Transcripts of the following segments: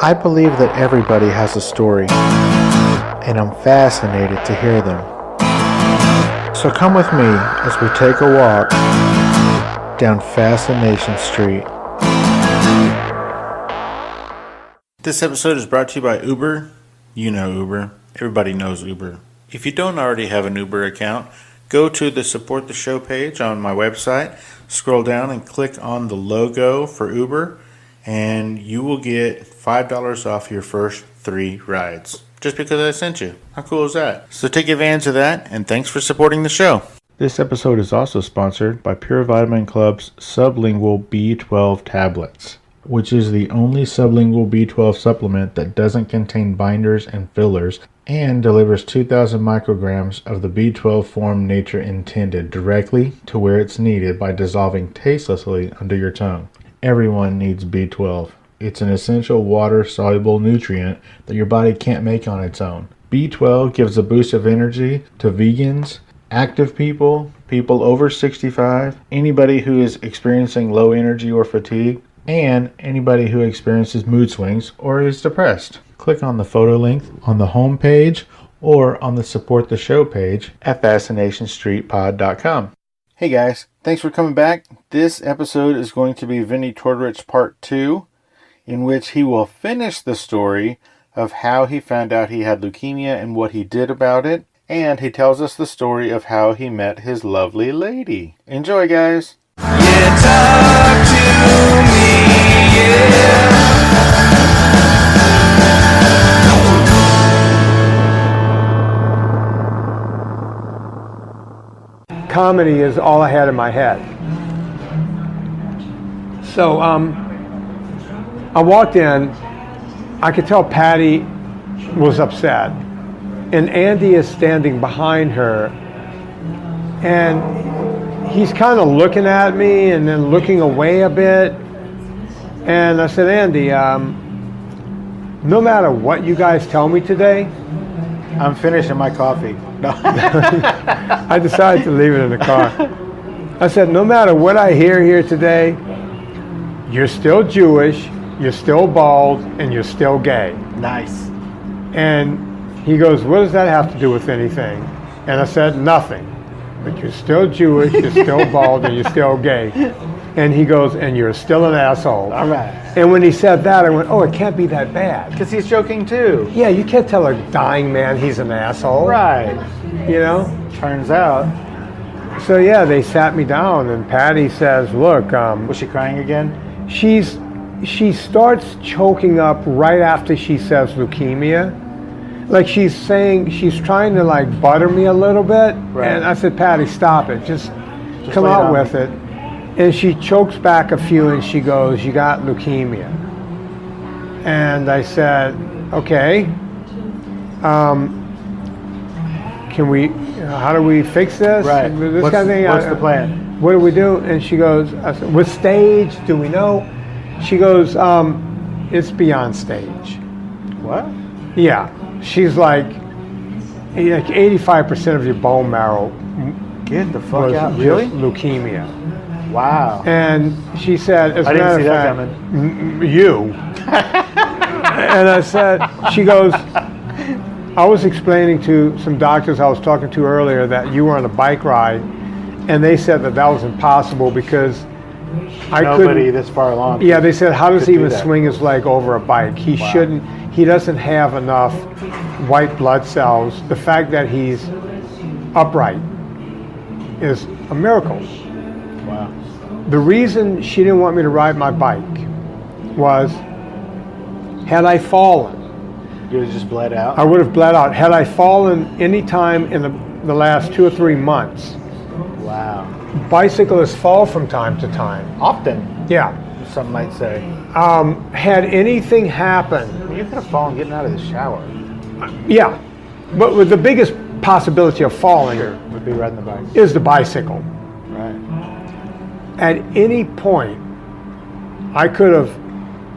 I believe that everybody has a story, and I'm fascinated to hear them. So come with me as we take a walk down Fascination Street. This episode is brought to you by Uber. You know Uber. Everybody knows Uber. If you don't already have an Uber account, go to the Support the Show page on my website, scroll down and click on the logo for Uber, and you will get $5 off your first 3 rides. Just because I sent you. How cool is that? So take advantage of that, and thanks for supporting the show. This episode is also sponsored by Pure Vitamin Club's Sublingual B12 tablets, which is the only sublingual B12 supplement that doesn't contain binders and fillers and delivers 2,000 micrograms of the B12 form nature intended directly to where it's needed by dissolving tastelessly under your tongue. Everyone needs B12. It's an essential water-soluble nutrient that your body can't make on its own. B12 gives a boost of energy to vegans, active people, people over 65, anybody who is experiencing low energy or fatigue, and anybody who experiences mood swings or is depressed. Click on the photo link on the home page or on the Support the Show page at FascinationStreetPod.com. Hey guys, thanks for coming back. This episode is going to be Vinnie Tortorich Part 2, in which he will finish the story of how he found out he had leukemia and what he did about it, and he tells us the story of how he met his lovely lady. Enjoy, guys! Yeah, talk to me, yeah. Comedy is all I had in my head. So I walked in, I could tell Patty was upset, and Andy is standing behind her, and he's kind of looking at me and then looking away a bit. And I said, Andy, no matter what you guys tell me today, I'm finishing my coffee. No. I decided to leave it in the car. I said, no matter what I hear here today, you're still Jewish, you're still bald, and you're still gay. Nice. And he goes, what does that have to do with anything? And I said, nothing. But you're still Jewish, you're still bald, and you're still gay. And he goes, and you're still an asshole. All right. And when he said that, I went, oh, it can't be that bad. Because he's joking too. Yeah, you can't tell a dying man he's an asshole. Right. You know? Turns out. So yeah, they sat me down, and Patty says, look. Was she crying again? She starts choking up right after she says leukemia. Like she's trying to like butter me a little bit. Right. And I said, Patty, stop it. Just come out with it. And she chokes back a few and she goes, you got leukemia. And I said, okay. How do we fix this? Right. This kind of thing. What's the plan? What do we do? And she goes, I said, what stage? Do we know? She goes, it's beyond stage. What? Yeah. She's like 85% of your bone marrow. Get the fuck was out. Really? Leukemia. Wow. And she said, as I a didn't matter see of that fact, coming. You. And I said, she goes, I was explaining to some doctors I was talking to earlier that you were on a bike ride, and they said that was impossible because nobody this far along. Yeah, they said, how does he even swing his leg over a bike? He shouldn't, he doesn't have enough white blood cells. The fact that he's upright is a miracle. Wow. The reason she didn't want me to ride my bike was, had I fallen, you would have just bled out? I would have bled out. Had I fallen any time in the last 2 or 3 months. Wow. Bicyclists fall from time to time. Often. Yeah. Some might say. Had anything happened. I mean, you could have fallen getting out of the shower. Yeah. But with the biggest possibility of falling would be riding the bike. Is the bicycle. Right. At any point, I could have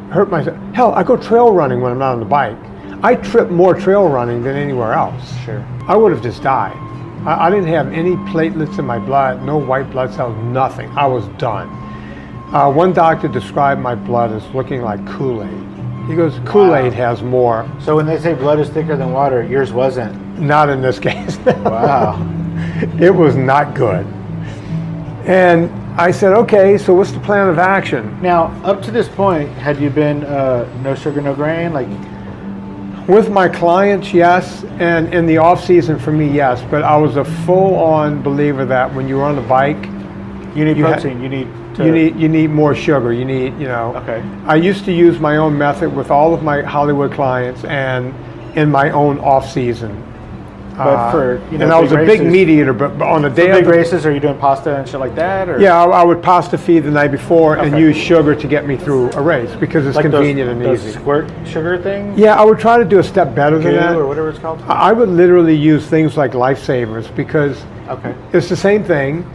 hurt myself. Hell, I go trail running when I'm not on the bike. I trip more trail running than anywhere else. Sure. I would have just died. I didn't have any platelets in my blood, no white blood cells, nothing. I was done. One doctor described my blood as looking like Kool-Aid. He goes, Kool-Aid has more. So when they say blood is thicker than water, yours wasn't. Not in this case. Wow. It was not good. And I said, okay, so what's the plan of action? Now, up to this point, had you been no sugar, no grain? Like, with my clients, yes, and in the off season for me, yes. But I was a full-on believer that when you're on the bike, you need protein. You need more sugar. You need, Okay. I used to use my own method with all of my Hollywood clients and in my own off season. But for and I was a big meat eater, but on the day of big races, are you doing pasta and shit like that? Or? Yeah, I would pasta feed the night before and use sugar to get me through a race because it's like convenient and easy. Those squirt sugar thing? Yeah, I would try to do a step better than that. Or whatever it's called? I would literally use things like Lifesavers because it's the same thing.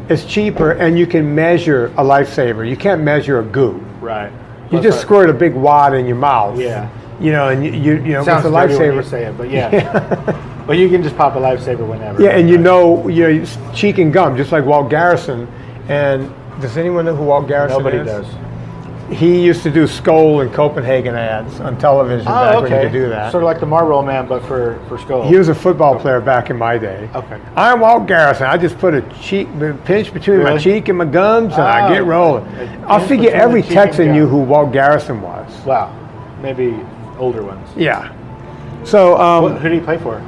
It's cheaper, and you can measure a Lifesaver. You can't measure a goo. Right. You just squirt a big wad in your mouth. Yeah. And you know, sounds with a Lifesaver. When you say it, but yeah. But you can just pop a Lifesaver whenever. Yeah, and your cheek and gum, just like Walt Garrison. And does anyone know who Walt Garrison is? Nobody does. He used to do Skoal and Copenhagen ads on television back when you could do that. Sort of like the Marlboro Man, but for Skoal. He was a football player back in my day. Okay. I'm Walt Garrison. I just put a pinch between my cheek and my gums, and I get rolling. I figure every Texan knew who Walt Garrison was. Wow. Maybe older ones. Yeah. So who did he play for?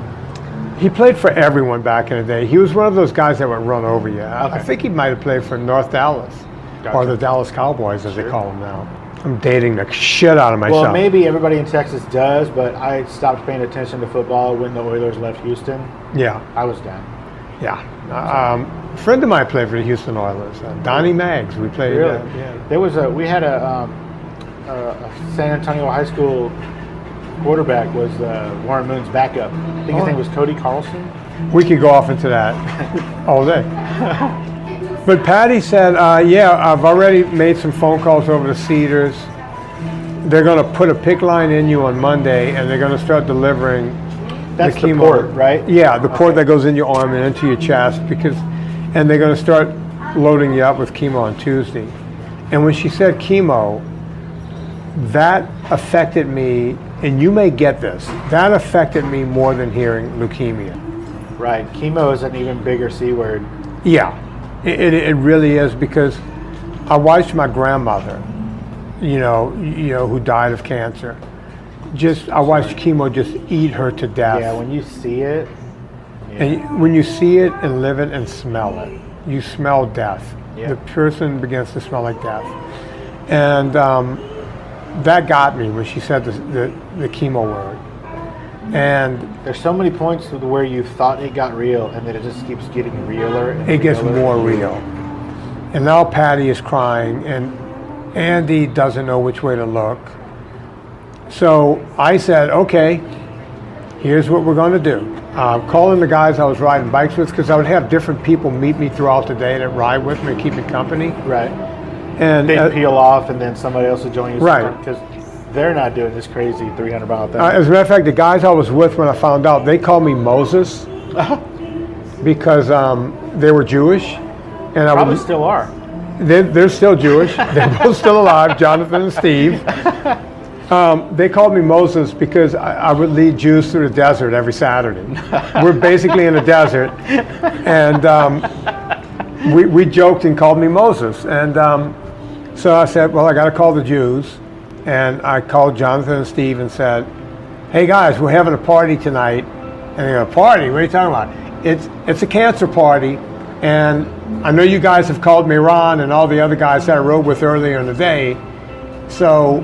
He played for everyone back in the day. He was one of those guys that would run over you. I think he might have played for North Dallas. Gotcha. Or the Dallas Cowboys, as they call them now. I'm dating the shit out of myself. Well, maybe everybody in Texas does, but I stopped paying attention to football when the Oilers left Houston. Yeah. I was done. Yeah. A friend of mine played for the Houston Oilers. Donnie Maggs. We played. Really? Yeah. We had a San Antonio High School quarterback was Warren Moon's backup. I think his name was Cody Carlson. We could go off into that all day. But Patty said, I've already made some phone calls over to Cedars. They're going to put a PICC line in you on Monday, and they're going to start delivering That's the chemo. The port, right? Yeah, the port that goes in your arm and into your chest, and they're going to start loading you up with chemo on Tuesday. And when she said chemo, that affected me, and you may get this, that affected me more than hearing leukemia. Right, chemo is an even bigger C word. Yeah. It really is, because I watched my grandmother, who died of cancer. I watched chemo just eat her to death. Yeah, when you see it. Yeah. And when you see it and live it and smell it, you smell death. Yeah. The person begins to smell like death. And that got me when she said the chemo word. And there's so many points where you thought it got real, and then it just keeps getting realer. It gets more real. And now Patty is crying, and Andy doesn't know which way to look. So I said, okay, here's what we're going to do. Calling the guys I was riding bikes with, because I would have different people meet me throughout the day that ride with me and keep me company. Right. And they'd peel off, and then somebody else would join you. Right. Because they're not doing this crazy 300-mile thing. As a matter of fact, the guys I was with when I found out, they called me Moses because they were Jewish. And probably still are. They're still Jewish. They're both still alive, Jonathan and Steve. They called me Moses because I would lead Jews through the desert every Saturday. We're basically in a desert. And we joked and called me Moses. And so I said, well, I got to call the Jews. And I called Jonathan and Steve and said, hey guys, we're having a party tonight. And they go, party? What are you talking about? It's a cancer party. And I know you guys have called me Ron and all the other guys that I rode with earlier in the day. So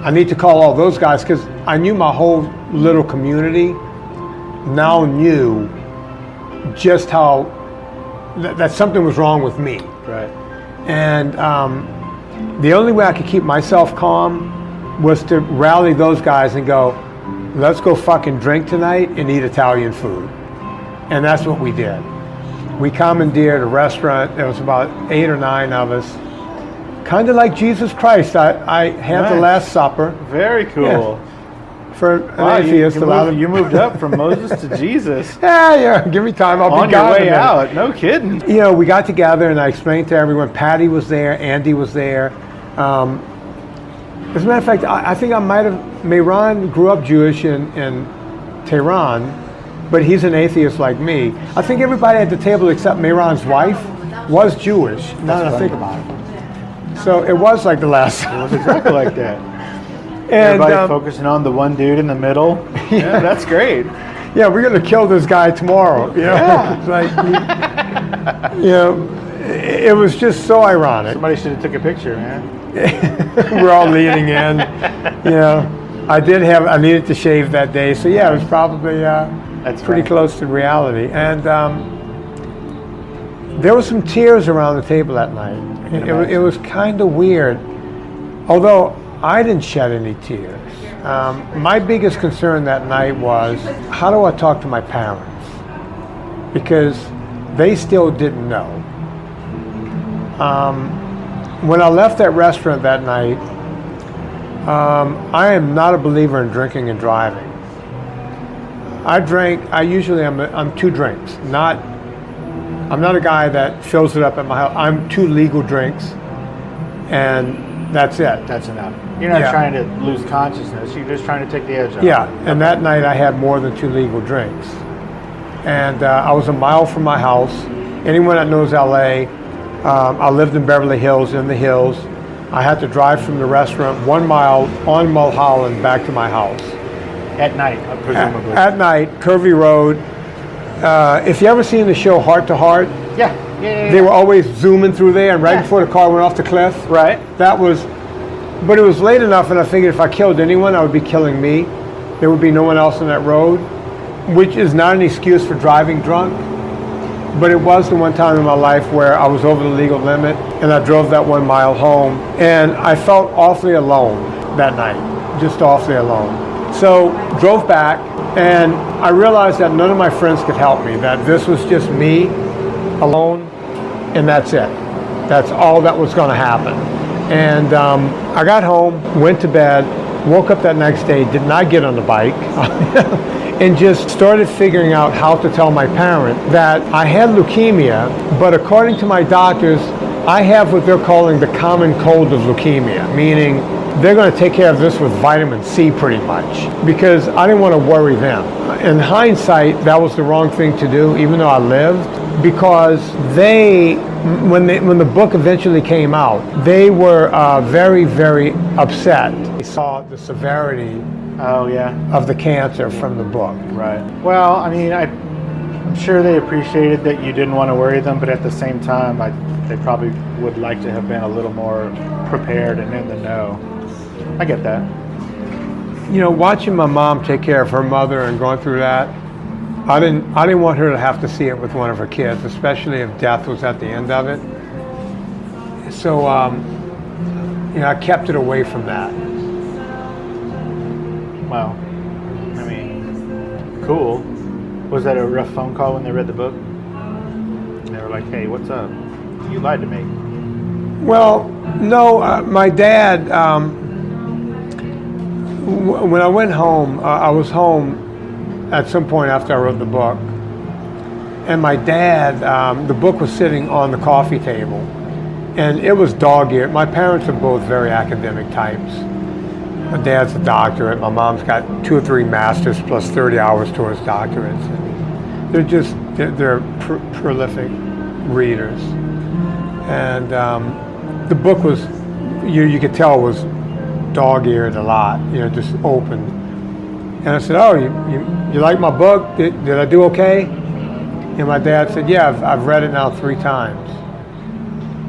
I need to call all those guys, because I knew my whole little community now knew just how that something was wrong with me. Right. And the only way I could keep myself calm was to rally those guys and go, let's go fucking drink tonight and eat Italian food. And that's what we did. We commandeered a restaurant. There was about 8 or 9 of us. Kind of like Jesus Christ. I had the Last Supper. Very cool. Yeah. For an atheist. You moved up from Moses to Jesus. Yeah, give me time. I'll be on your way out. No kidding. We got together and I explained to everyone. Patty was there. Andy was there. As a matter of fact, I think I might have. Mehran grew up Jewish in Tehran, but he's an atheist like me. I think everybody at the table except Mehran's wife was Jewish. Now that I think about it. So it was like the last. It was exactly like that. And, everybody focusing on the one dude in the middle. Yeah, that's great. Yeah, we're gonna kill this guy tomorrow. You know, Yeah. it's like, you know, it was just so ironic. Somebody should have took a picture, man. We're all leaning in. You know, I needed to shave that day, so yeah, it was probably That's pretty funny. close to reality. And there were some tears around the table that night. It was kind of weird, although I didn't shed any tears. My biggest concern that night was, how do I talk to my parents? Because they still didn't know. When I left that restaurant that night, I am not a believer in drinking and driving. I'm 2 drinks. I'm not a guy that fills it up at my house. I'm 2 legal drinks, and that's it. That's enough. You're not Yeah. trying to lose consciousness. You're just trying to take the edge off. Yeah, and that night I had more than 2 legal drinks. And I was a mile from my house. Anyone that knows LA, I lived in Beverly Hills, in the hills. I had to drive from the restaurant 1 mile on Mulholland back to my house. At night, presumably. At night, curvy road. If you ever seen the show Heart to Heart, yeah. they were always zooming through there, and right before the car went off the cliff. Right. But it was late enough, and I figured if I killed anyone, I would be killing me. There would be no one else on that road, which is not an excuse for driving drunk. But it was the one time in my life where I was over the legal limit, and I drove that 1 mile home, and I felt awfully alone that night, just awfully alone. So drove back, and I realized that none of my friends could help me, that this was just me alone, and that's it. That's all that was going to happen. And I got home, went to bed, woke up that next day, did not get on the bike, and just started figuring out how to tell my parent that I had leukemia, but according to my doctors, I have what they're calling the common cold of leukemia, meaning they're going to take care of this with vitamin C pretty much, because I didn't want to worry them. In hindsight, that was the wrong thing to do, even though I lived, because when the book eventually came out, they were very, very upset. They saw the severity of the cancer from the book. Right. Well, I mean, I'm sure they appreciated that you didn't want to worry them, but at the same time, they probably would like to have been a little more prepared and in the know. I get that. You know, watching my mom take care of her mother and going through that, I didn't want her to have to see it with one of her kids, especially if death was at the end of it. So, you know, I kept it away from that. Well, I mean, cool. Was that a rough phone call when they read the book? They were like, hey, what's up? You lied to me. Well, no, my dad, when I went home, I was home at some point after I wrote the book. And my dad, the book was sitting on the coffee table, and it was dog-eared. My parents are both very academic types. My dad's a doctorate. My mom's got 2 or 3 masters plus 30 hours towards doctorates. And they're prolific readers. And the book was, you could tell, was dog-eared a lot, you know, just open. And I said, oh, you like my book? Did I do okay? And my dad said, yeah, I've read it now 3 times.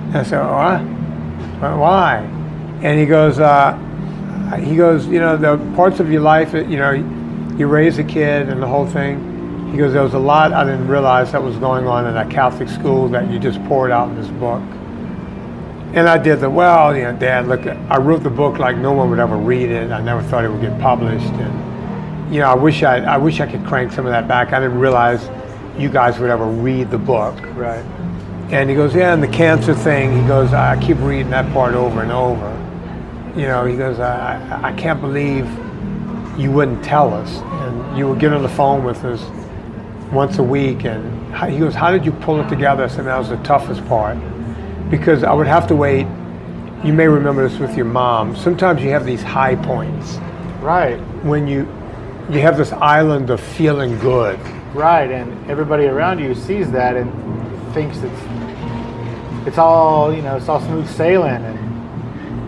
And I said, what? Why? And he goes, you know, the parts of your life, you know, you raise a kid and the whole thing. He goes, there was a lot I didn't realize that was going on in that Catholic school that you just poured out in this book. And I did well, you know, Dad, look, I wrote the book like no one would ever read it. I never thought it would get published. And, you know, I wish I could crank some of that back. I didn't realize you guys would ever read the book. Right. And he goes, yeah, and the cancer thing, he goes, I keep reading that part over and over. You know, he goes, I can't believe you wouldn't tell us. And you would get on the phone with us once a week. And he goes, how did you pull it together? I said, that was the toughest part. Because I would have to wait you may remember this with your mom. Sometimes you have these high points Right. when you have this island of feeling good. Right, and everybody around you sees that and thinks it's all it's all smooth sailing,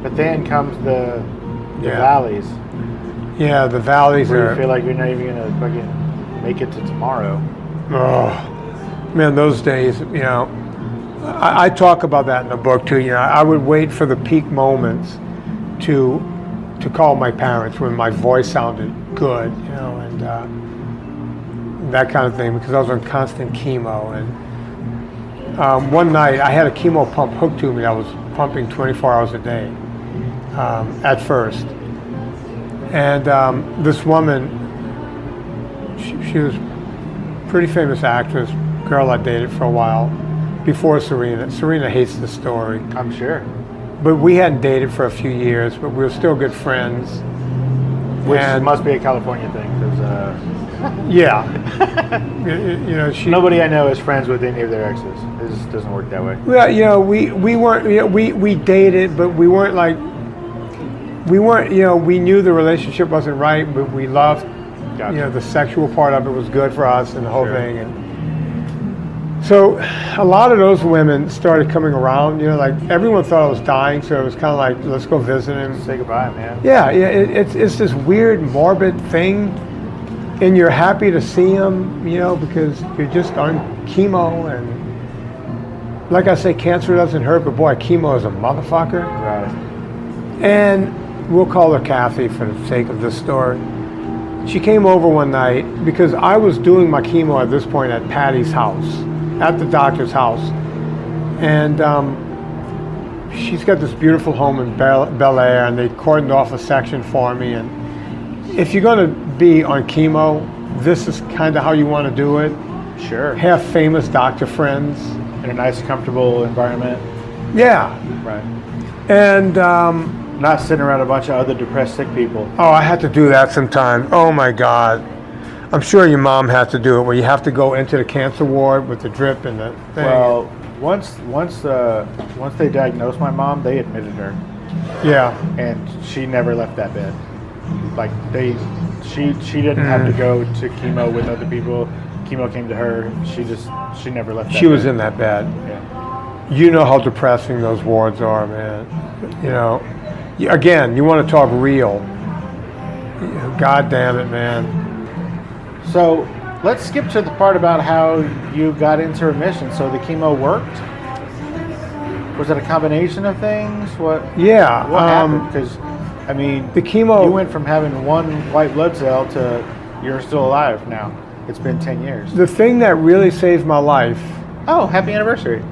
but then comes the valleys. Yeah, the valleys Where are. you feel like you're not even gonna fucking make it to tomorrow. Oh, man, those days. I talk about that in the book too. I would wait for the peak moments to call my parents when my voice sounded good, and that kind of thing, because I was on constant chemo. And one night I had a chemo pump hooked to me. I was pumping 24 hours a day at first. And this woman, she was a pretty famous actress, girl I dated for a while, before Serena. Serena hates the story. I'm sure. But we hadn't dated for a few years, but we were still good friends. Which And- must be a California thing, because Yeah. She. nobody I know is friends with any of their exes. It just doesn't work that way. Well, we weren't. We dated, but we weren't like. We weren't. We knew the relationship wasn't right, but we loved. Gotcha. The sexual part of it was good for us and the whole Sure. thing. And so, a lot of those women started coming around. Like everyone thought I was dying, so it was kind of like, let's go visit him. Say goodbye, man. Yeah. It's this weird, morbid thing, and you're happy to see them, because you're just on chemo, and like I say, cancer doesn't hurt, but boy, chemo is a motherfucker. Right. And we'll call her Kathy for the sake of this story. She came over one night because I was doing my chemo at this point at Patty's house, at the doctor's house. And she's got this beautiful home in Bel Air, and they cordoned off a section for me. And if you're going to be on chemo, this is kind of how you want to do it. Sure. Have famous doctor friends. In a nice, comfortable environment. Yeah. Right. And Not sitting around a bunch of other depressed, sick people. oh, I had to do that sometime. Oh my God. I'm sure your mom had to do it, where you have to go into the cancer ward with the drip and the thing. Well, once they diagnosed my mom, they admitted her, yeah. and she never left that bed. Like she didn't have to go to chemo with other people. Chemo came to her. She never left that She was bed. in that bed. Yeah. You know how depressing those wards are, man. Again, you want to talk real. God damn it, man. So let's skip to the part about how you got into remission. So the chemo worked? Was it a combination of things? What Yeah. happened? Because, I mean, The chemo. you went from having one white blood cell to you're still alive now. It's been 10 years. The thing that really saved my life. Oh, happy anniversary.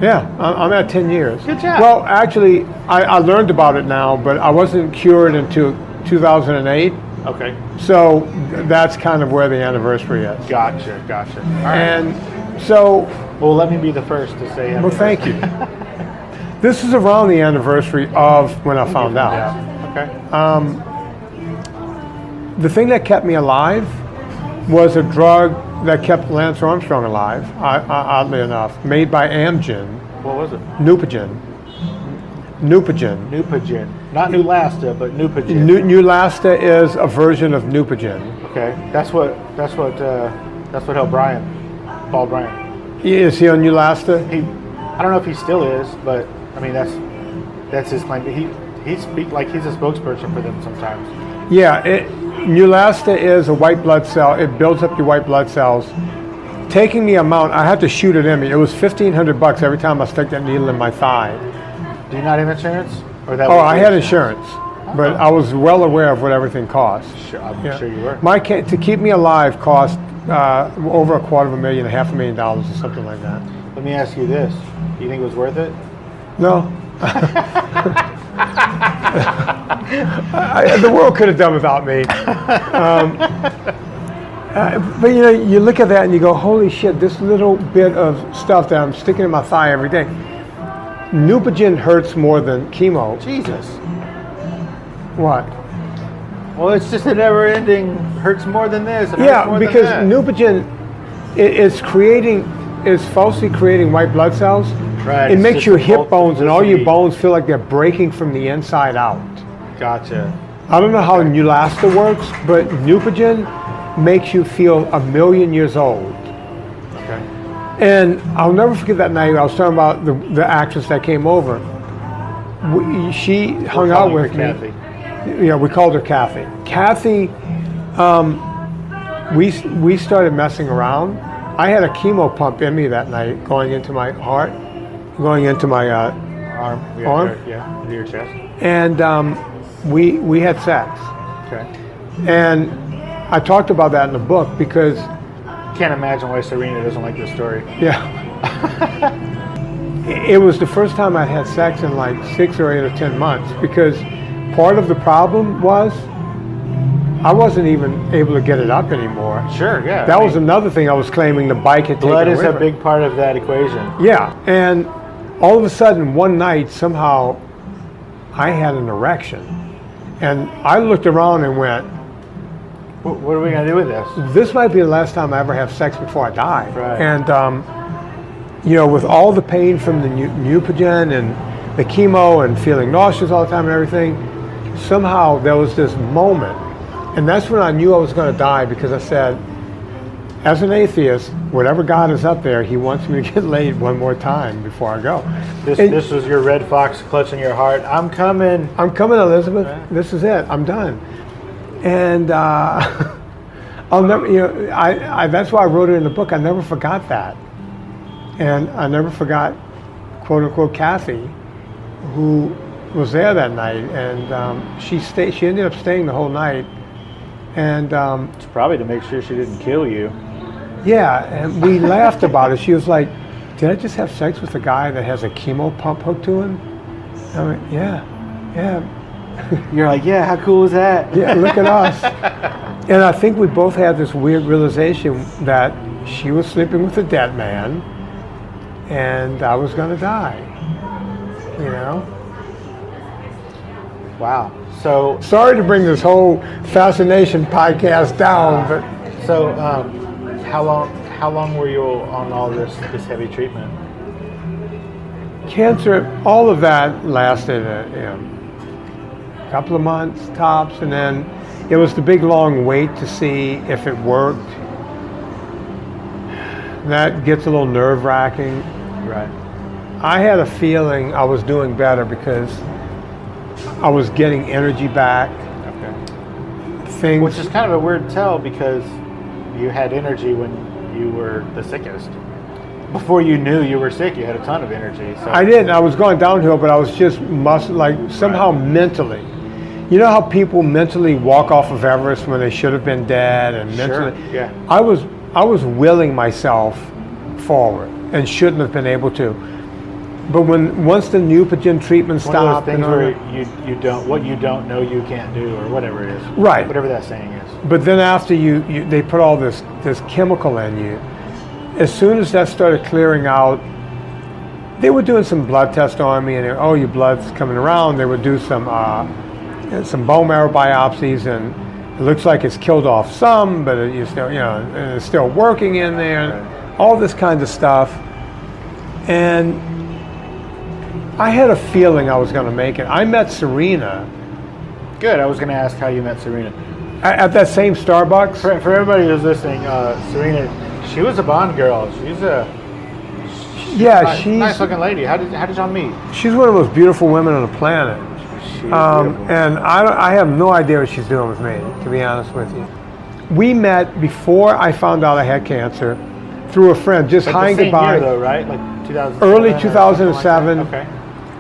Yeah, I'm at 10 years. Good job. Well, actually, I learned about it now, but I wasn't cured until 2008. Okay. So that's kind of where the anniversary is. Gotcha. All right. And so, Well, let me be the first to say happy well, thank you. This is around the anniversary of when I found out. Yeah. Okay. The thing that kept me alive was a drug that kept Lance Armstrong alive, oddly enough, made by Amgen, What was it? Neupogen. Neupogen. Not Neulasta, but Neupogen. Neulasta is a version of Neupogen. Okay. That's what helped Brian. Paul Brian. Is he on Neulasta? I don't know if he still is, but I mean that's his claim. He speak like he's a spokesperson for them sometimes. Yeah, Neulasta is a white blood cell. It builds up your white blood cells. Taking the amount, I had to shoot it in me. It was $1,500 every time I stuck that needle in my thigh. Do you not have insurance? Or that Oh, was I your had insurance, but I was well aware of what everything cost. Sure, I'm Yeah. sure you were. To keep me alive cost over $250,000, $500,000 or something like that. Let me ask you this: do you think it was worth it? No. The world could have done without me. But you look at that and you go, holy shit, this little bit of stuff that I'm sticking in my thigh every day. Neupogen hurts more than chemo. Jesus. What? Well, it's just a never-ending. Hurts more than this. It hurts Yeah, more because than that. Neupogen is falsely creating white blood cells Right. It it's makes just your the hip bones and all your multiplicity. bones feel like they're breaking from the inside out. Gotcha. I don't know how Neulasta works, but Neupogen makes you feel 1,000,000 years old. Okay. And I'll never forget that night. I was talking about the actress that came over. She hung out with me. Kathy. Yeah, we called her Kathy. Kathy, we started messing around. I had a chemo pump in me that night, going into my heart, going into my Arm. Arm? Yeah. Into your chest. and we had sex. Okay. And I talked about that in the book because, Can't imagine why Serena doesn't like this story. yeah, it was the first time I'd had sex in like 6 or 8 or 10 months, because part of the problem was I wasn't even able to get it up anymore. Sure. Yeah. That was another thing I was claiming the bike had taken blood is away a from. big part of that equation. Yeah, and all of a sudden one night somehow I had an erection, and I looked around and went, What are we gonna do with this? this might be the last time I ever have sex before I die. Right. And you know, with all the pain from the Neupogen and the chemo and feeling nauseous all the time and everything, somehow there was this moment, and that's when I knew I was going to die, because I said, as an atheist, whatever God is up there, he wants me to get laid one more time before I go. This was your red fox clutching your heart. I'm coming. I'm coming, Elizabeth. Right. This is it. I'm done. And I'll never, you know, I that's why I wrote it in the book. I never forgot that. And I never forgot, quote unquote, Kathy, who was there that night. And she ended up staying the whole night. And It's probably to make sure she didn't kill you. yeah, and we laughed about it. She was like, did I just have sex with a guy that has a chemo pump hooked to him? I went, yeah. You're like, yeah, how cool is that? Yeah, look at us. And I think we both had this weird realization that she was sleeping with a dead man and I was going to die, you know? Wow. So Sorry to bring this whole Fascination podcast down, but how long were you on all this heavy treatment? cancer, all of that lasted a couple of months tops, and then it was the big long wait to see if it worked. That gets a little nerve-wracking. Right. I had a feeling I was doing better because I was getting energy back. Okay. Things, Which is kind of a weird tell, because you had energy when you were the sickest. Before you knew you were sick, you had a ton of energy. So I didn't. I was going downhill, but I was just somehow mentally. You know how people mentally walk off of Everest when they should have been dead, and mentally. Sure. Yeah. I was willing myself forward and shouldn't have been able to. But once the Neupogen treatment One of stopped, those things and all where that- you don't, what you don't know you can't do, or whatever it is. Right. Whatever that saying is. But then after they put all this chemical in you, as soon as that started clearing out, they were doing some blood tests on me, and oh, your blood's coming around. They would do some bone marrow biopsies, and it looks like it's killed off some, but you still, and it's still working in there. All this kind of stuff, and I had a feeling I was going to make it. I met Serena Good. I was going to ask how you met Serena. at that same Starbucks. For everybody who's listening, Serena, she was a Bond girl. She's a Yeah, nice looking lady. How did y'all meet? she's one of the most beautiful women on the planet. She's beautiful. And I have no idea what she's doing with me, to be honest with you. We met before I found out I had cancer through a friend, just Like hi the and same goodbye. year, though, right? Like 2007. Early or something like that? 2007. Okay.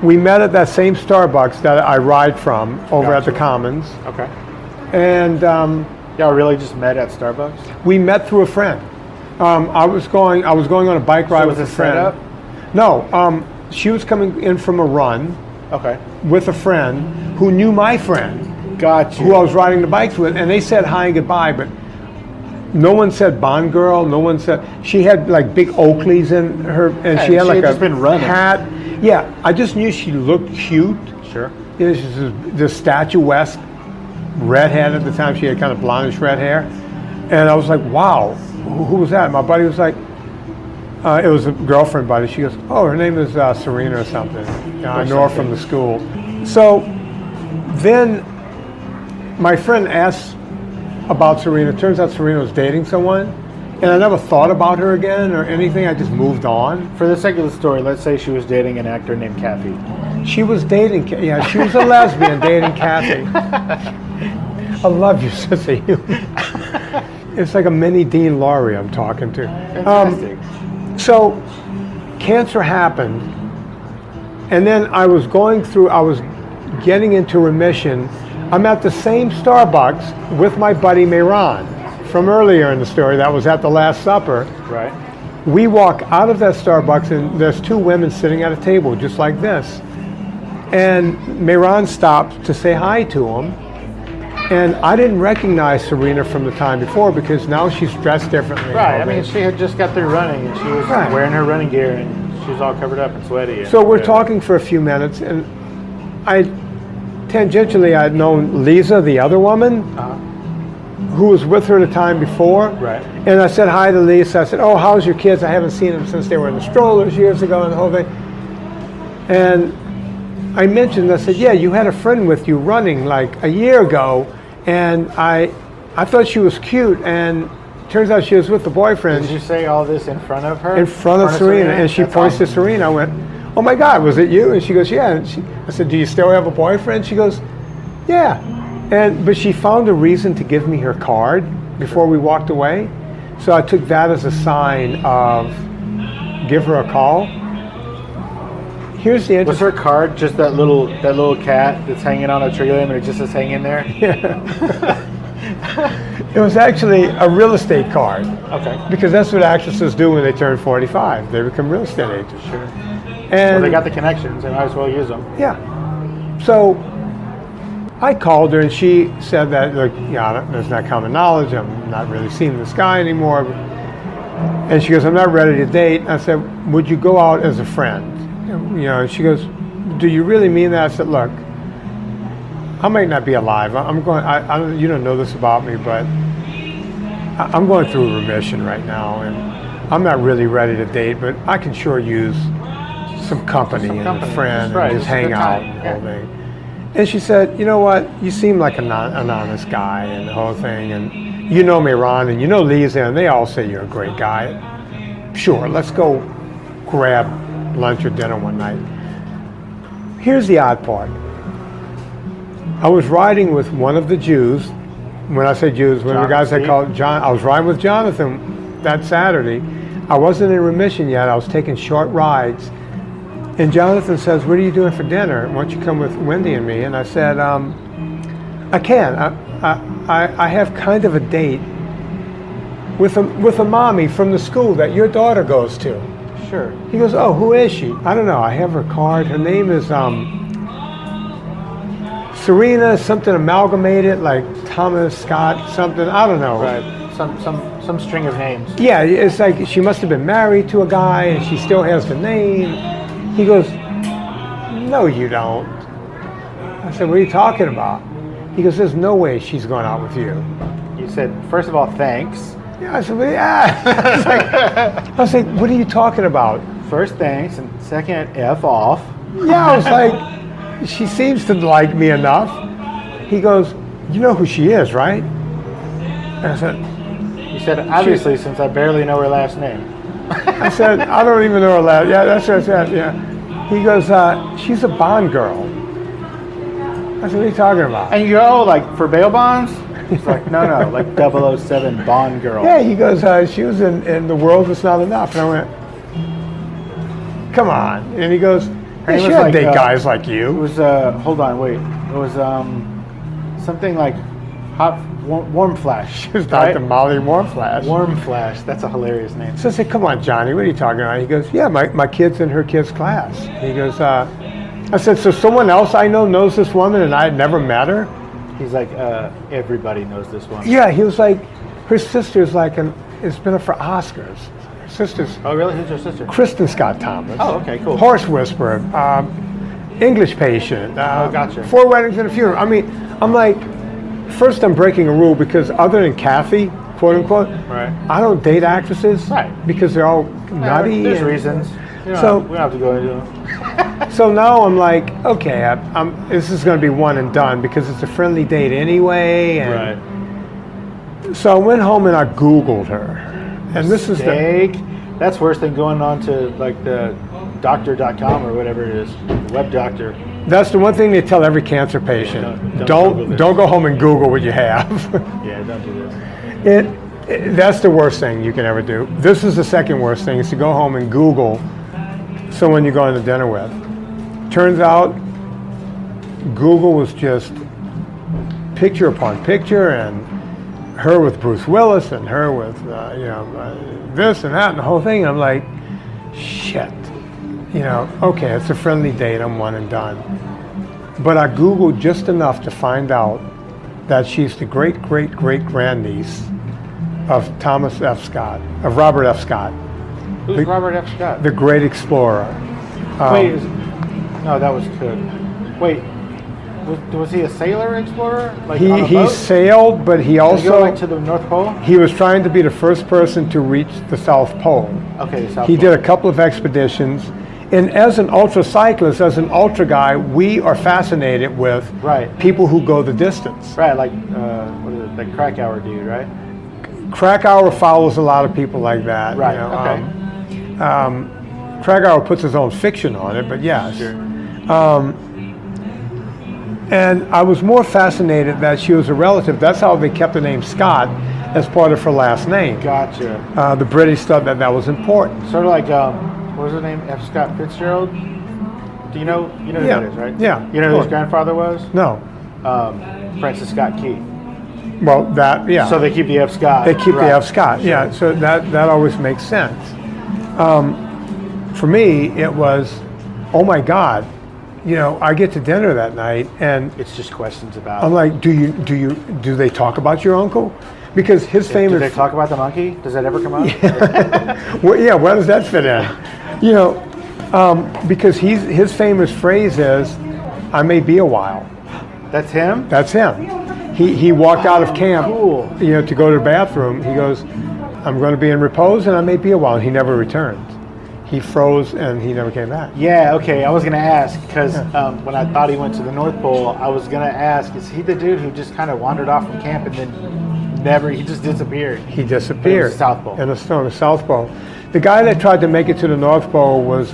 We met at that same Starbucks that I ride from over at the Gotcha. Commons. Okay. And Y'all really just met at Starbucks? we met through a friend. I was going on a bike ride So with was a it friend. set up? No, she was coming in from a run Okay. with a friend who knew my friend, Got you. who I was riding the bikes with, and they said hi and goodbye, but no one said Bond girl. No one said. She had like big Oakleys in her, and Yeah, she had she like had a just been running. hat. Yeah, I just knew she looked cute. Sure. You know, she's this statuesque redhead at the time. She had kind of blondish red hair, and I was like, wow, who was that? My buddy was like, It was a girlfriend buddy. She goes, oh, her name is Serena or something. I know her from the school. So then my friend asked about Serena. Turns out Serena was dating someone, and I never thought about her again or anything. I just moved on. For the sake of the story, let's say she was dating an actor named Kathy. She was dating, yeah, she was a lesbian dating Kathy. I love your sense of humor. It's like a mini Dean Laurie I'm talking to. Fantastic. So cancer happened, and then I was getting into remission. I'm at the same Starbucks with my buddy Mehran from earlier in the story that was at the Last Supper. Right. We walk out of that Starbucks, and there's two women sitting at a table just like this. And Mehran stopped to say hi to him. And I didn't recognize Serena from the time before because now she's dressed differently. Right. I mean, she had just got through running, and she was wearing her running gear, and she was all covered up and sweaty. So we're talking for a few minutes, and tangentially I'd known Lisa, the other woman, who was with her the time before. Right. And I said hi to Lisa. I said, oh, how's your kids? I haven't seen them since they were in the strollers years ago and the whole thing. And I mentioned, I said, yeah, you had a friend with you running like a year ago, and I thought she was cute, and turns out she was with the boyfriend. Did you say all this in front of her? In front of Serena, and she points to Serena. I went, oh my God, was it you? And she goes, yeah. And I said, do you still have a boyfriend? She goes, yeah. But she found a reason to give me her card before we walked away. So I took that as a sign of give her a call. Here's the Was her card just that little cat that's hanging on a tree limb and it just says hang in there? Yeah. It was actually a real estate card. Okay. Because that's what actresses do when they turn 45. They become real estate agents. Sure. And Well, they got the connections. They might as well use them. yeah. So I called her and she said that, look, yeah, there's not common knowledge. I'm not really seeing this guy anymore. And she goes, I'm not ready to date. I said, would you go out as a friend? You know, she goes, do you really mean that? I said, look, I might not be alive. I'm going, you don't know this about me, but I'm going through remission right now, and I'm not really ready to date, but I can sure use some company and a friend and just hang out and the whole thing. And she said, you know what, you seem like an honest guy and the whole thing, and you know me, Ron, and you know Lisa, and they all say you're a great guy. Sure, let's go grab lunch or dinner one night. Here's the odd part. I was riding with one of the Jews. When I say Jews, one of the guys I called John. I was riding with Jonathan that Saturday. I wasn't in remission yet. I was taking short rides. And Jonathan says, what are you doing for dinner? Why don't you come with Wendy and me? And I said, I can. I have kind of a date with a mommy from the school that your daughter goes to. Sure. He goes, oh, who is she? I don't know. I have her card. Her name is Serena, something amalgamated, like Thomas Scott, something. I don't know. Right. Some string of names. Yeah, it's like she must have been married to a guy and she still has the name. He goes, no, you don't. I said, what are you talking about? He goes, there's no way she's going out with you. You said, first of all, thanks. Yeah, I said, well, yeah. I was like, what are you talking about? First, thanks, and second, F off. Yeah, I was like, she seems to like me enough. He goes, you know who she is, right? And I said, you said, obviously, since I barely know her last name. I said, I don't even know her last. Yeah, that's what I said, yeah. He goes, she's a Bond girl. I said, what are you talking about? And you go, like, for bail bonds? He's like, no, like 007 Bond girl. Yeah, he goes, she was in The World Is Not Enough. And I went, come on. And he goes, hey, she had date guys like you. It was, hold on, wait. It was something like Warm Flash. It was Dr. Molly Warm Flash. Warm Flash, that's a hilarious name. So I said, come on, Johnny, what are you talking about? He goes, yeah, my kid's in her kid's class. He goes, I said, so someone else I know knows this woman and I had never met her? He's like, everybody knows this one. Yeah, he was like, her sister's like it's been up for Oscars. Her sister's. Oh, really? Who's her sister? Kristen Scott Thomas. Oh, okay, cool. Horse Whisperer, English Patient. Gotcha. 4 Weddings and a Funeral. I mean, I'm like, first I'm breaking a rule because other than Kathy, quote unquote. Right. I don't date actresses, Right. because they're all nutty. There's and- reasons. We don't have to go into them. So now I'm like, okay, this is going to be one and done because it's a friendly date anyway. And So I went home and I Googled her, and this is the Steak. That's worse than going on to like the doctor.com or whatever it is, the web doctor. that's the one thing they tell every cancer patient: don't Google this. don't go home and Google what you have. Yeah, don't do this. That's the worst thing you can ever do. This is the second worst thing: is to go home and Google someone you're going to dinner with. Turns out Google was just picture upon picture, and her with Bruce Willis, and her with this and that, and the whole thing. I'm like, shit. Okay, it's a friendly date. I'm one and done. But I Googled just enough to find out that she's the great great great grandniece of Robert F. Scott. Who's Robert F. Scott? The great explorer. No, that was Cook. Wait, was he a sailor explorer? Like on a He boat? sailed, but he Did he go also like to the North Pole? he was trying to be the first person to reach the South Pole. Okay, the South He Pole. did a couple of expeditions, and as an ultra cyclist, as an ultra guy, we are fascinated with Right. people who go the distance. Right, like what is it? That Krakauer dude, right? Krakauer follows a lot of people like that. Right. Okay. Krakauer puts his own fiction on it, but yes. Sure. And I was more fascinated that she was a relative. That's how they kept the name Scott as part of her last name. Gotcha. The British thought that was important. Sort of like what was his name? F. Scott Fitzgerald. Do you know who that is, right? Yeah. You know who Sure. his grandfather was? No. Francis Scott Key. Well, that, yeah. So they keep the F. Scott. They keep right. the F. Scott. Yeah, so that always makes sense. For me, it was, oh my God, I get to dinner that night, and It's just questions about. I'm like, do they talk about your uncle? Because his Do famous. they talk about the monkey? Does that ever come up? Well, where does that fit in? Because his famous phrase is, "I may be a while." That's him. That's him. He walked out of camp, Cool. to go to the bathroom. He goes, "I'm going to be in repose, and I may be a while." And he never returned. He froze, and he never came back. Yeah. Okay. I was gonna ask because when I thought he went to the North Pole, I was gonna ask: is he the dude who just kind of wandered off from camp and then he just disappeared? He disappeared. It was the South Pole. In the snow, the South Pole. The guy that tried to make it to the North Pole was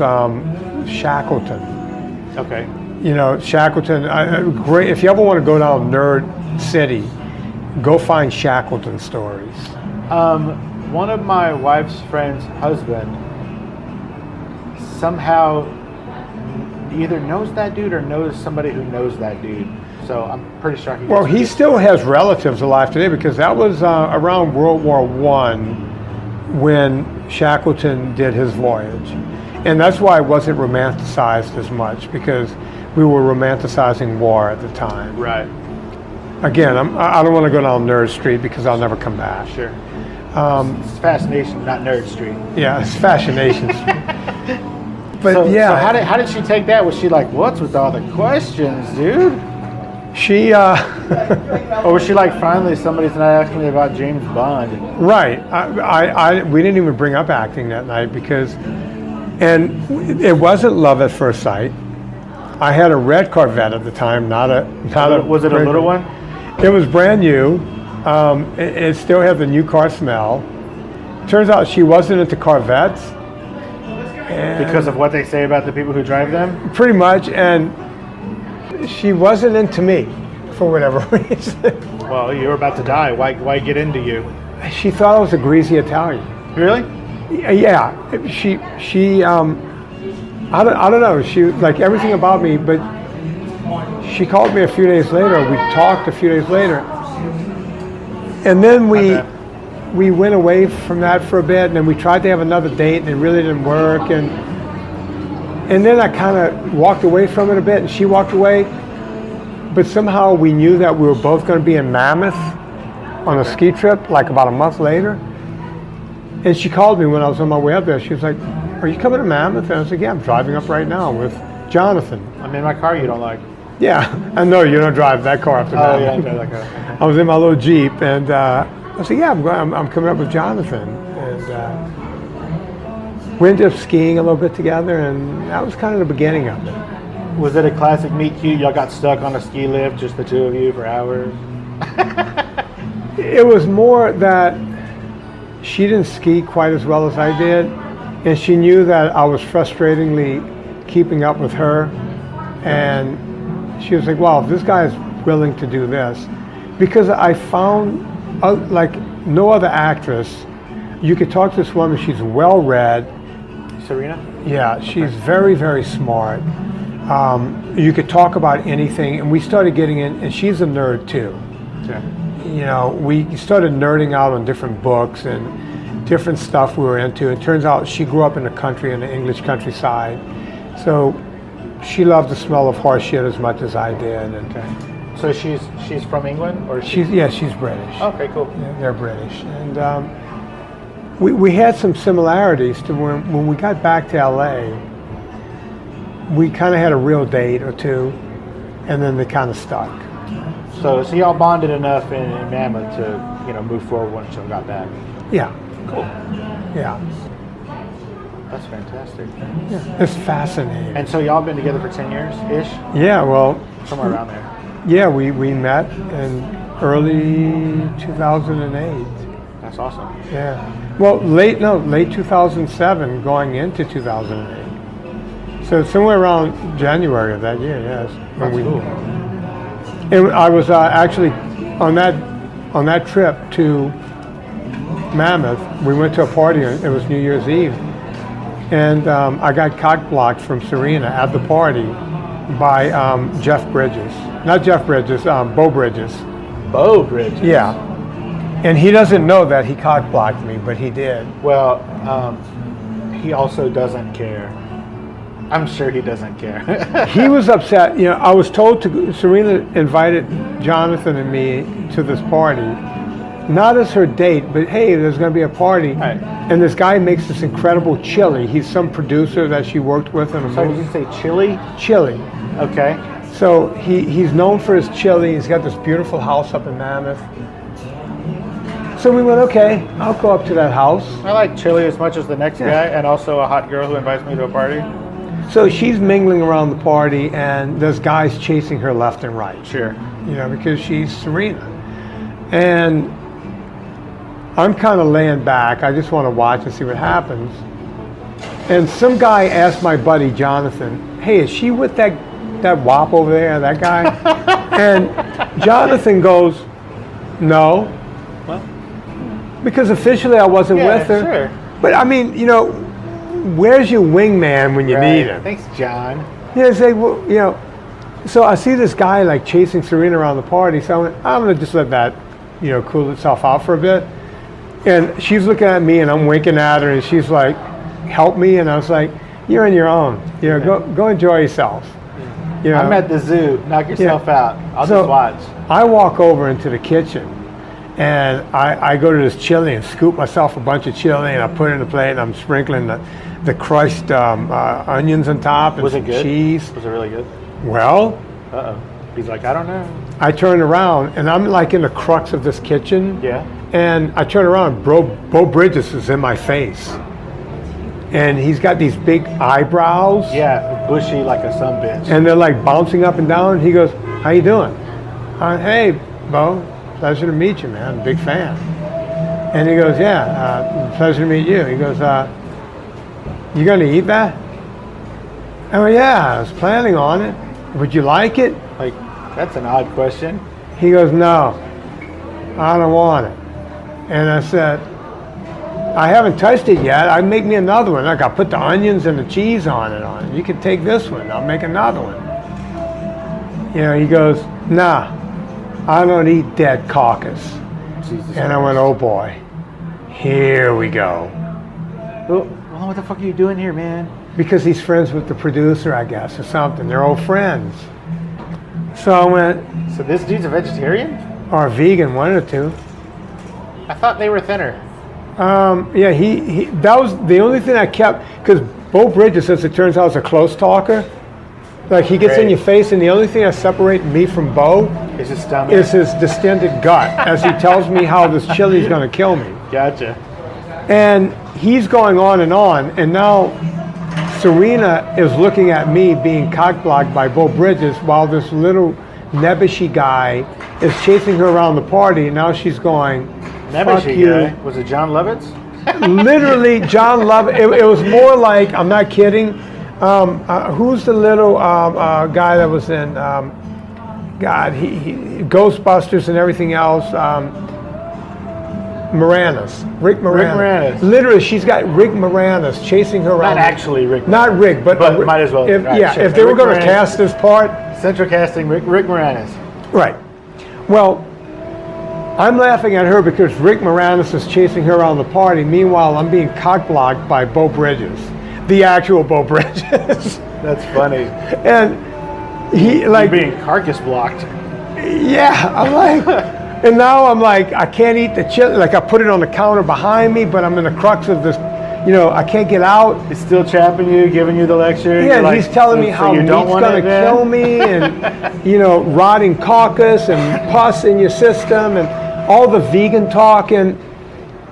Shackleton. Okay. Shackleton. Great. If you ever want to go down Nerd City, go find Shackleton stories. One of my wife's friend's husband somehow either knows that dude or knows somebody who knows that dude. So I'm pretty sure Well, he still has relatives alive today because that was around World War I when Shackleton did his voyage. And that's why it wasn't romanticized as much, because we were romanticizing war at the time. Right. Again, I don't want to go down Nerd Street because I'll never come back. Sure. It's Fascination, not Nerd Street. Yeah, it's Fascination. But So yeah, how did she take that? Was she like, "What's with all the questions, dude?" she, Or was she like, "Finally, somebody's not asking me about James Bond"? right. We didn't even bring up acting that night because, and it wasn't love at first sight. I had a red Corvette at the time, not a. Was it a little one? It was brand new. It still had the new car smell. Turns out she wasn't into Corvettes. And Because of what they say about the people who drive them? pretty much, and she wasn't into me for whatever reason. Well, you were about to die. Why get into you? She thought I was a greasy Italian. Really? Yeah, she I don't know. She like everything about me, but she called me a few days later. We talked a few days later, and then we went away from that for a bit, and then we tried to have another date, and it really didn't work. And then I kind of walked away from it a bit, and she walked away. But somehow we knew that we were both going to be in Mammoth on a ski trip, like about a month later. And she called me when I was on my way up there. She was like, "Are you coming to Mammoth?" And I was like, "Yeah, I'm driving up right now with Jonathan." I'm in my car you don't like. Yeah, I know you don't drive that car up to Oh, yeah, Mammoth. okay, like I was in my little Jeep, and I said, yeah, I'm coming up with Jonathan. And we ended up skiing a little bit together, and that was kind of the beginning of it. Was it a classic meet cute? Y'all got stuck on a ski lift, just the two of you for hours? It was more that she didn't ski quite as well as I did, and she knew that I was frustratingly keeping up with her, and she was like, well, if this guy is willing to do this, because I found, like no other actress, you could talk to this woman, she's well-read. Serena? Yeah, she's very, very smart. You could talk about anything, and we started getting in, and she's a nerd too. Okay. You know, we started nerding out on different books and different stuff we were into. It turns out she grew up in the country, in the English countryside. So she loved the smell of horse shit as much as I did. And Okay. So she's from England, or she's British. Okay, cool. Yeah, they're British. And we had some similarities to when we got back to LA. We kind of had a real date or two, and then they kind of stuck. So y'all bonded enough in Mammoth to move forward once y'all got back. Yeah, Cool. yeah. That's fantastic. Yeah. It's fascinating. And so y'all been together for 10 years ish, Yeah, well, somewhere around there. yeah, we met in early 2008. That's awesome. Yeah. Well, late 2007 going into 2008. So somewhere around January of that year, yes. That's cool. And I was actually on that trip to Mammoth. We went to a party. It was New Year's Eve, and I got cock blocked from Serena at the party by Jeff Bridges. Not Jeff Bridges, Bo Bridges. Bo Bridges. Yeah. And he doesn't know that he cock blocked me, but he did. Well, he also doesn't care. I'm sure he doesn't care. He was upset. You know, I was told Serena invited Jonathan and me to this party, not as her date, but hey, there's going to be a party. Right. And this guy makes this incredible chili. He's some producer that she worked with in a So did movie. you say chili? Chili. Okay. So he's known for his chili. He's got this beautiful house up in Mammoth. So we went, okay, I'll go up to that house. I like chili as much as the next Yeah. guy, and also a hot girl who invites me to a party. So she's mingling around the party, and there's guys chasing her left and right. Sure. You know, because she's Serena. And I'm kind of laying back. I just want to watch and see what happens. And some guy asked my buddy Jonathan, hey, is she with that wop over there, that guy? And Jonathan goes, no. Well, Because officially I wasn't yeah, with her. sure. But I mean, you know, where's your wingman when you need him? Thanks, John. Yeah, say, well, you know, so I see this guy like chasing Serena around the party, so I went, I'm gonna just let that, you know, cool itself out for a bit. And she's looking at me and I'm winking at her and she's like, help me, and I was like, you're on your own. You know, go enjoy yourself. You know, I'm at the zoo. Knock yourself out. I'll So- just watch. I walk over into the kitchen and I go to this chili and scoop myself a bunch of chili and I put it in the plate and I'm sprinkling the crushed onions on top and Was it some good? cheese. Was it really good? Well, Uh-oh. He's like, I don't know. I turn around and I'm like in the crux of this kitchen. Yeah. And I turn around, Bo Bridges is in my face. And he's got these big eyebrows. Yeah, bushy like a sumbitch. And they're like bouncing up and down. He goes, how you doing? Hey, Bo, pleasure to meet you, man. Big fan. And he goes, yeah, pleasure to meet you. He goes, you going to eat that? I went, yeah, I was planning on it. Would you like it? Like, that's an odd question. He goes, no, I don't want it. And I said, I haven't touched it yet. I'd make me another one. Like, I'll put the onions and the cheese on it. You can take this one. I'll make another one. You know, he goes, nah, I don't eat dead carcass. Jesus And I went, oh boy, here we go. well, what the fuck are you doing here, man? Because he's friends with the producer, I guess, or something. They're old friends. So I went, So this dude's a vegetarian? or vegan, one or two. I thought they were thinner. Yeah, he that was the only thing I kept, because Bo Bridges, as it turns out, is a close talker. Like, he gets in Great. your face, and the only thing that separates me from Bo It's his stomach. is his distended gut as he tells me how this chili is going to kill me. Gotcha. And he's going on, and now Serena is looking at me being cock-blocked by Bo Bridges while this little nebbishy guy is chasing her around the party, and now she's going, fuck Nebbishy you. guy. Was it John Lovitz? Literally, John Love. It was more like, I'm not kidding. Who's the little guy that was in God? He Ghostbusters and everything else. Rick Moranis. Literally, she's got Rick Moranis chasing her around. Not actually Rick. Not Rick, but might as well. If, Right, yeah, sure. if they were Rick going to Moranis. cast this part, Central casting Rick Moranis. right? Well, I'm laughing at her because Rick Moranis is chasing her around the party. Meanwhile, I'm being cock-blocked by Bo Bridges, the actual Bo Bridges. That's funny. And he like, You're being carcass blocked. yeah, I'm like, and now I'm like, I can't eat the chili. Like I put it on the counter behind me, but I'm in the crux of this, I can't get out. He's still chapping you, giving you the lecture. Yeah, and You're he's like, telling me so how you meat's don't want going it, to man? kill me, and rotting carcass and pus in your system, and all the vegan talk. And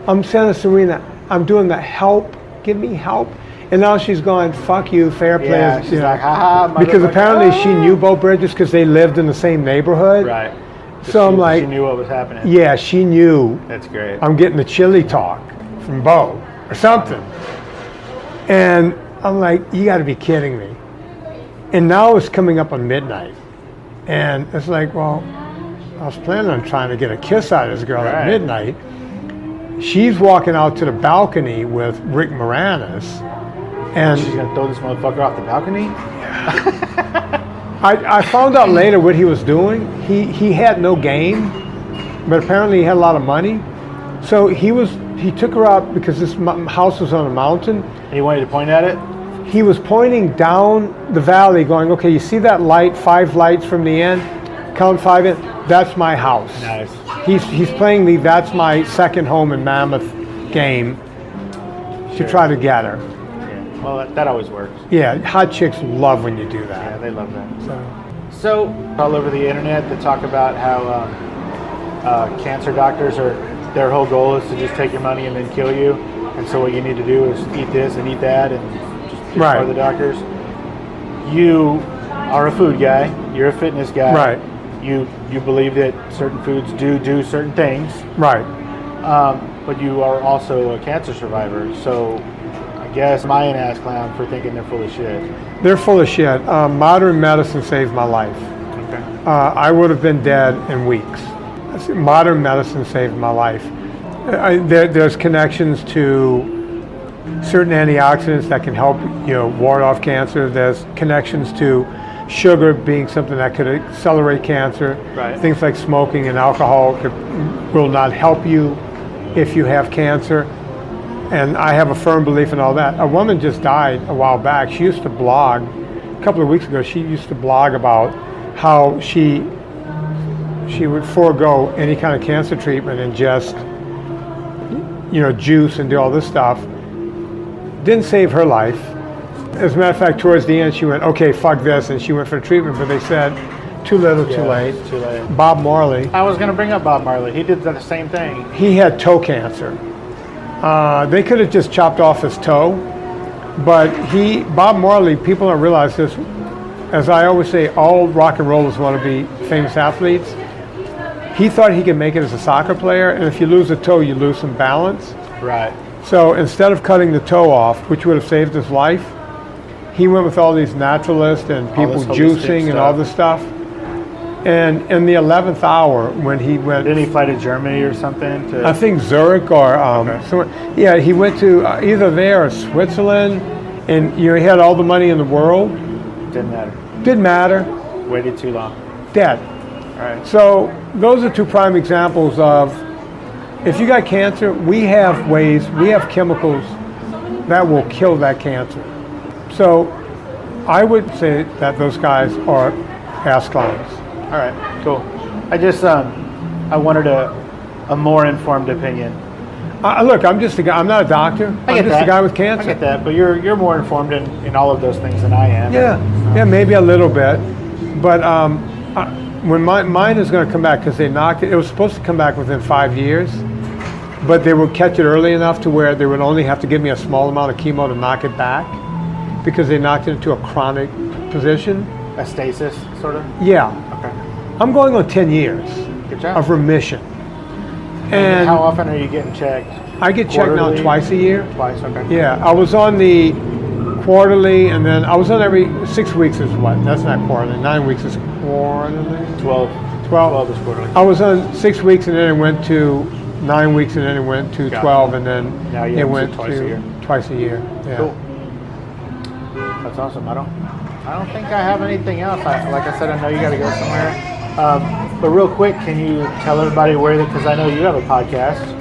I'm saying to Serena, I'm doing the help, give me help. And now she's going, fuck you, fair play. Yeah, she's like, haha, because motherfucker. apparently she knew Bo Bridges because they lived in the same neighborhood. Right. So I'm like, she knew what was happening. yeah, she knew. That's great. I'm getting the chili talk from Bo or something. And I'm like, you got to be kidding me. And now it's coming up on midnight. And it's like, well, I was planning on trying to get a kiss out of this girl at Right. midnight. She's walking out to the balcony with Rick Moranis. And She's going to throw this motherfucker off the balcony? I found out later what he was doing. He had no game, but apparently he had a lot of money. So he took her out because this house was on a mountain. And he wanted to point at it? He was pointing down the valley going, okay, you see that light, 5 lights from the end? Count 5 in. That's my house. Nice. He's playing the that's my second home in Mammoth game to try to get her. Yeah. Well, that always works. Yeah, hot chicks love when you do Yeah, that. they love that. So, all over the internet, they talk about how cancer doctors their whole goal is to just take your money and then kill you. And so what you need to do is eat this and eat that and just Right. ignore the doctors. You are a food guy. You're a fitness guy. Right. You believe that certain foods do certain things. Right. But you are also a cancer survivor. So I guess Mayan ass clown for thinking they're full of shit. They're full of shit. Modern medicine saved my life. Okay. I would have been dead in weeks. Modern medicine saved my life. There's connections to certain antioxidants that can help ward off cancer. There's connections to sugar being something that could accelerate cancer. Right. Things like smoking and alcohol will not help you if you have cancer. And I have a firm belief in all that. A woman just died a while back. She used to blog, a couple of weeks ago, she used to blog about how she would forego any kind of cancer treatment and just, juice and do all this stuff. Didn't save her life. As a matter of fact, towards the end, she went, okay, fuck this, and she went for treatment, but they said, too little, too late. Too late. Bob Marley, I was going to bring up Bob Marley. He did the same thing. he had toe cancer. They could have just chopped off his toe, but Bob Marley, people don't realize this, as I always say, all rock and rollers want to be famous athletes. He thought he could make it as a soccer player, and if you lose a toe, you lose some balance. Right. So instead of cutting the toe off, which would have saved his life, he went with all these naturalists and people this holistic juicing and all this stuff. And in the 11th hour, when he went, Didn't he fly to Germany or something? I think Zurich or somewhere, he went to either there or Switzerland, and he had all the money in the world. Didn't matter. Didn't matter. Waited too long. Dead. All right. So those are 2 prime examples of, if you got cancer, we have chemicals that will kill that cancer. So I would say that those guys are ass clowns. All right. Cool. I just I wanted a more informed opinion. Look, I'm just a guy. I'm not a doctor. I'm just a guy with cancer. I get that, but you're more informed in all of those things than I am. Yeah, maybe a little bit, but When mine is going to come back because they knocked it. It was supposed to come back within 5 years, but they would catch it early enough to where they would only have to give me a small amount of chemo to knock it back, because they knocked it into a chronic position. A stasis, sort of? Yeah. Okay. I'm going on 10 years Good job. of remission. And how often are you getting checked? I get checked now Quarterly? twice a year. Twice, okay. Yeah, I was on the quarterly, and then I was on every 6 weeks is what? That's not quarterly. 9 weeks is quarterly. 12. 12 is quarterly. I was on 6 weeks, and then it went to 9 weeks, and then it went to Got 12, it. and then Now you it have went twice a year. to twice a year. Yeah. Cool. That's awesome. I don't think I have anything else. Like I said, I know you got to go somewhere. But real quick, can you tell everybody where? Because I know you have a podcast.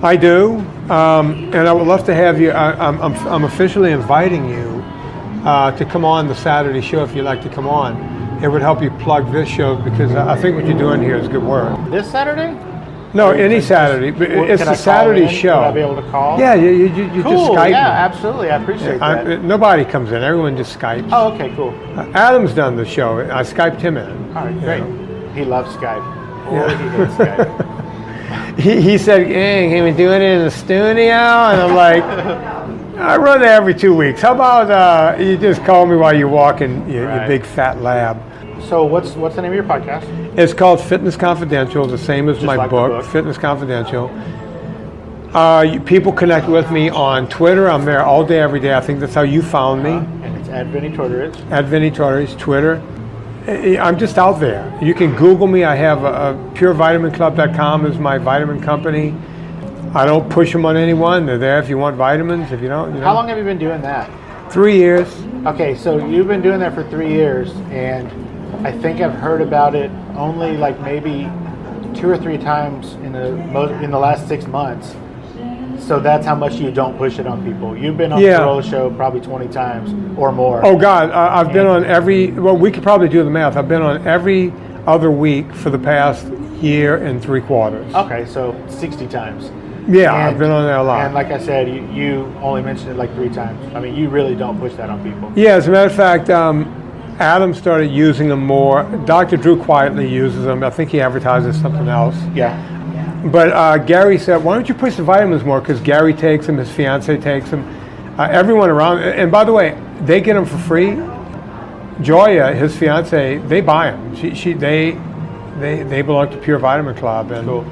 I do, and I would love to have you. I'm officially inviting you to come on the Saturday show if you'd like to come on. It would help you plug this show, because I think what you're doing here is good work. This Saturday? No, Or any just- Saturday. But Can it's I the call Saturday in? show. Would I be able to call? Yeah, you Cool. just Skype Yeah, me. absolutely. I appreciate that. Nobody comes in. Everyone just Skypes. Oh, okay, cool. Adam's done the show. I Skyped him in. All right, you great. know. He loves Skype. Boy, Yeah. he hates Skype. He said, "Hey, can we do it in the studio?" And I'm like, "I run it every 2 weeks. How about you just call me while you're walking your Right. big fat lab?" So what's the name of your podcast? It's called Fitness Confidential, the same as Just my like the book, book. Fitness Confidential. People connect with me on Twitter. I'm there all day, every day. I think that's how you found me. And it's at Vinnie Tortorich. At Vinnie Tortorich, Twitter. I'm just out there. You can Google me. I have PureVitaminClub.com is my vitamin company. I don't push them on anyone. They're there if you want vitamins. If you don't, you know. How long have you been doing that? 3 years. Okay, so you've been doing that for 3 years, and I think I've heard about it only like maybe 2 or 3 times in the last 6 months. So that's how much you don't push it on people. You've been on the Corolla Show probably 20 times or more. Oh God, I've been on every. Well, we could probably do the math. I've been on every other week for the past year and 3/4. Okay, so 60 times. Yeah, And- I've been on there a lot. And like I said, you only mentioned it like 3 times. I mean, you really don't push that on people. Yeah, as a matter of fact, Adam started using them more. Dr. Drew quietly uses them. I think he advertises something else. Yeah. But Gary said, "Why don't you push the vitamins more?" Because Gary takes them, his fiance takes them, everyone around. And by the way, they get them for free. Joya, his fiance, they buy them. They belong to Pure Vitamin Club, and Cool.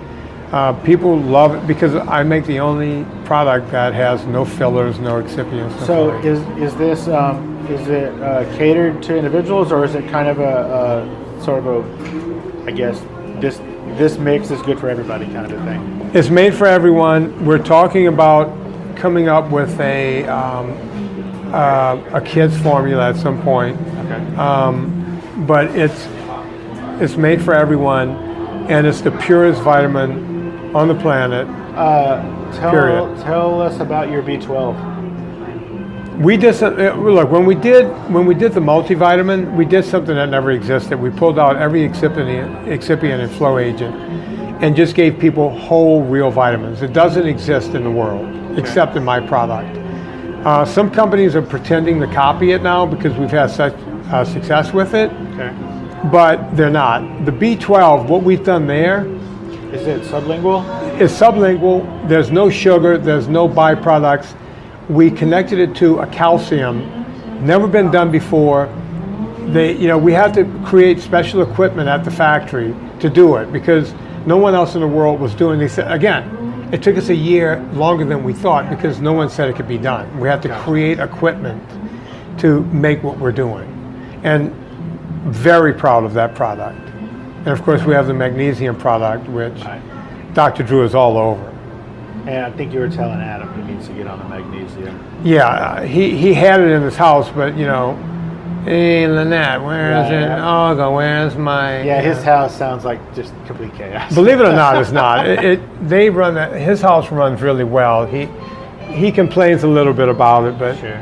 people love it because I make the only product that has no fillers, no excipients. So nothing. is this is it catered to individuals, or is it kind of a sort of a, I guess this mix is good for everybody kind of a thing? It's made for everyone. We're talking about coming up with a kids formula at some point, Okay. but it's made for everyone, and it's the purest vitamin on the planet. Period. Tell us about your B12. We did look when we did the multivitamin. We did something that never existed. We pulled out every excipient and flow agent, and just gave people whole, real vitamins. It doesn't exist in the world except in my product. Some companies are pretending to copy it now because we've had such success with it, Okay. but they're not. The B12, what we've done there, Is it sublingual? is sublingual. There's no sugar. There's no byproducts. We connected it to a calcium, never been done before. We had to create special equipment at the factory to do it because no one else in the world was doing this. Again, it took us a year longer than we thought because no one said it could be done. We had to create equipment to make what we're doing, and very proud of that product. And of course, we have the magnesium product, which Right. Dr. Drew is all over. And I think you were telling Adam he needs to get on the magnesium. Yeah, he had it in his house, but hey Lynette, where is it? Right. Olga, where's my? Yeah, his house sounds like just complete chaos. Believe it or not, it's not. They run that. His house runs really well. He complains a little bit about it, but Sure.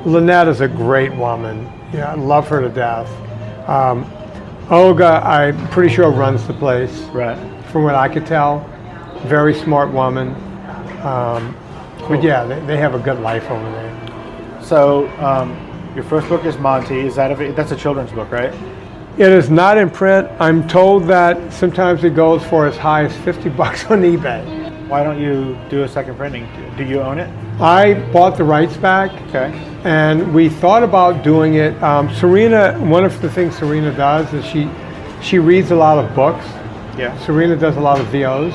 Lynette is a great woman. Yeah, I love her to death. Olga, I'm pretty sure runs the place. Right. From what I could tell, very smart woman. But yeah, they have a good life over there. So your first book is Monty. That's a children's book, right? It is not in print. I'm told that sometimes it goes for as high as $50 on eBay. Why don't you do a second printing? Do you own it? I bought the rights back. Okay. And we thought about doing it. Serena, one of the things Serena does is she reads a lot of books. Yeah. Serena does a lot of VOs.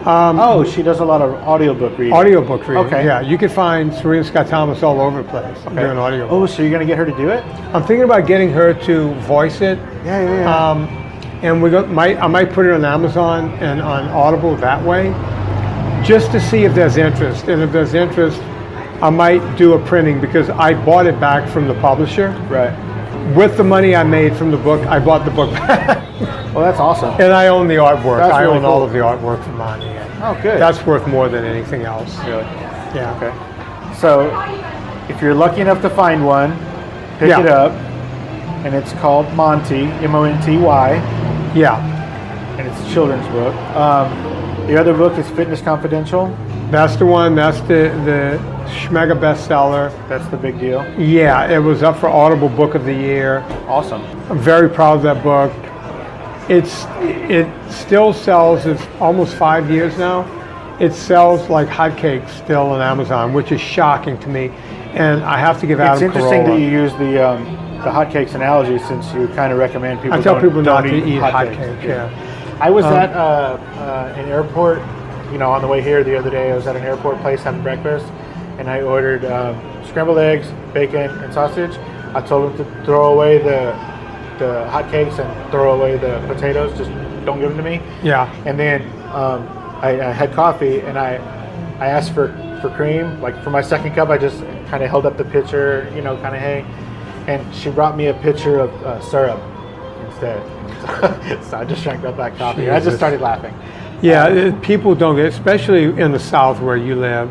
Oh, she does a lot of audiobook reading. Audiobook reading. Okay. Yeah, you can find Serena Scott Thomas all over the place doing audio. Oh, so you're gonna get her to do it? I'm thinking about getting her to voice it. Yeah. And I might put it on Amazon and on Audible that way, just to see if there's interest. And if there's interest, I might do a printing because I bought it back from the publisher. Right. With the money I made from the book, I bought the book back. Well, that's awesome. And I own the artwork. That's I really own all cool. of the artwork from Monty. Oh, good. That's worth more than anything else. Really. Yeah. Okay. So, if you're lucky enough to find one, pick Yeah. it up, and it's called Monty, Monty, Yeah. and it's a children's book. The other book is Fitness Confidential. That's the one. That's the Schmega bestseller. That's the big deal. Yeah, it was up for Audible Book of the Year. Awesome. I'm very proud of that book. It still sells. It's almost 5 years now. It sells like hotcakes still on Amazon, which is shocking to me. And I have to give Adam It's interesting Carolla. that you use the hotcakes analogy, since you kind of recommend people. I tell people not don't to eat hotcakes. Yeah. I was at an airport, on the way here the other day. I was at an airport place having breakfast, and I ordered scrambled eggs, bacon, and sausage. I told them to throw away the hotcakes and throw away the potatoes. Just don't give them to me. Yeah. And then I had coffee, and I asked for cream. Like for my second cup, I just kind of held up the pitcher, kind of hey. And she brought me a pitcher of syrup instead. So I just drank up that coffee. I just started laughing. Yeah, people don't get, especially in the South where you live.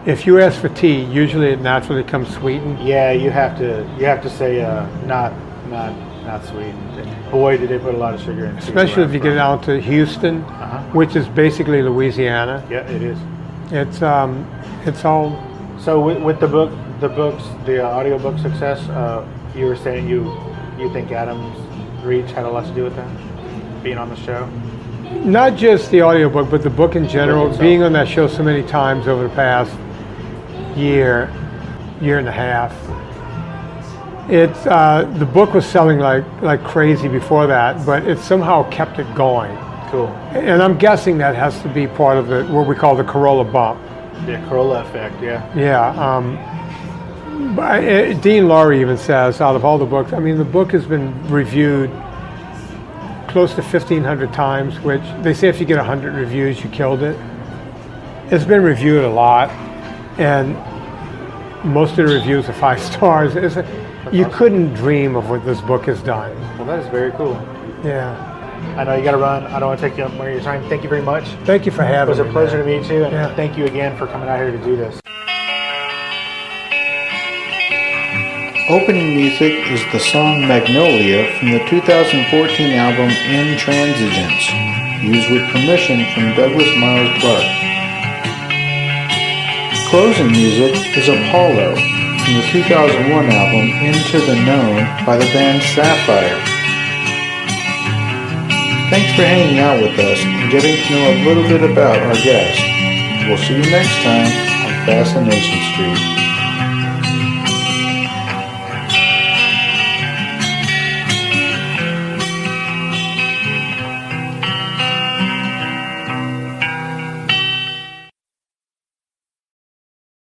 If you ask for tea, usually it naturally comes sweetened. Yeah, you have to say not sweetened. And boy, did they put a lot of sugar in. Especially if you get down to Houston, which is basically Louisiana. Yeah, it is. It's all. So with the books, the audiobook success, you were saying you think Adam's reach had a lot to do with that, being on the show? Not just the audiobook, but the book in general. itself. Being on that show so many times over the past year and a half. It's the book was selling like crazy before that, but it somehow kept it going. Cool. And I'm guessing that has to be part of what we call the Corolla bump. The Corolla effect, yeah. Yeah. Dean Laurie even says, out of all the books, I mean, the book has been reviewed close to 1,500 times, which they say if you get 100 reviews, you killed it. It's been reviewed a lot, and most of the reviews are 5 stars. You couldn't dream of what this book has done. Well, that is very cool. Yeah. I know you got to run. I don't want to take you up more of your time. Thank you very much. Thank you for It having was me. a pleasure to meet you, and Yeah. thank you again for coming out here to do this. Opening music is the song Magnolia from the 2014 album Intransigence, used with permission from Douglas Miles Clark. Closing music is Apollo from the 2001 album Into the Known by the band Sapphire. Thanks for hanging out with us and getting to know a little bit about our guest. We'll see you next time on Fascination Street.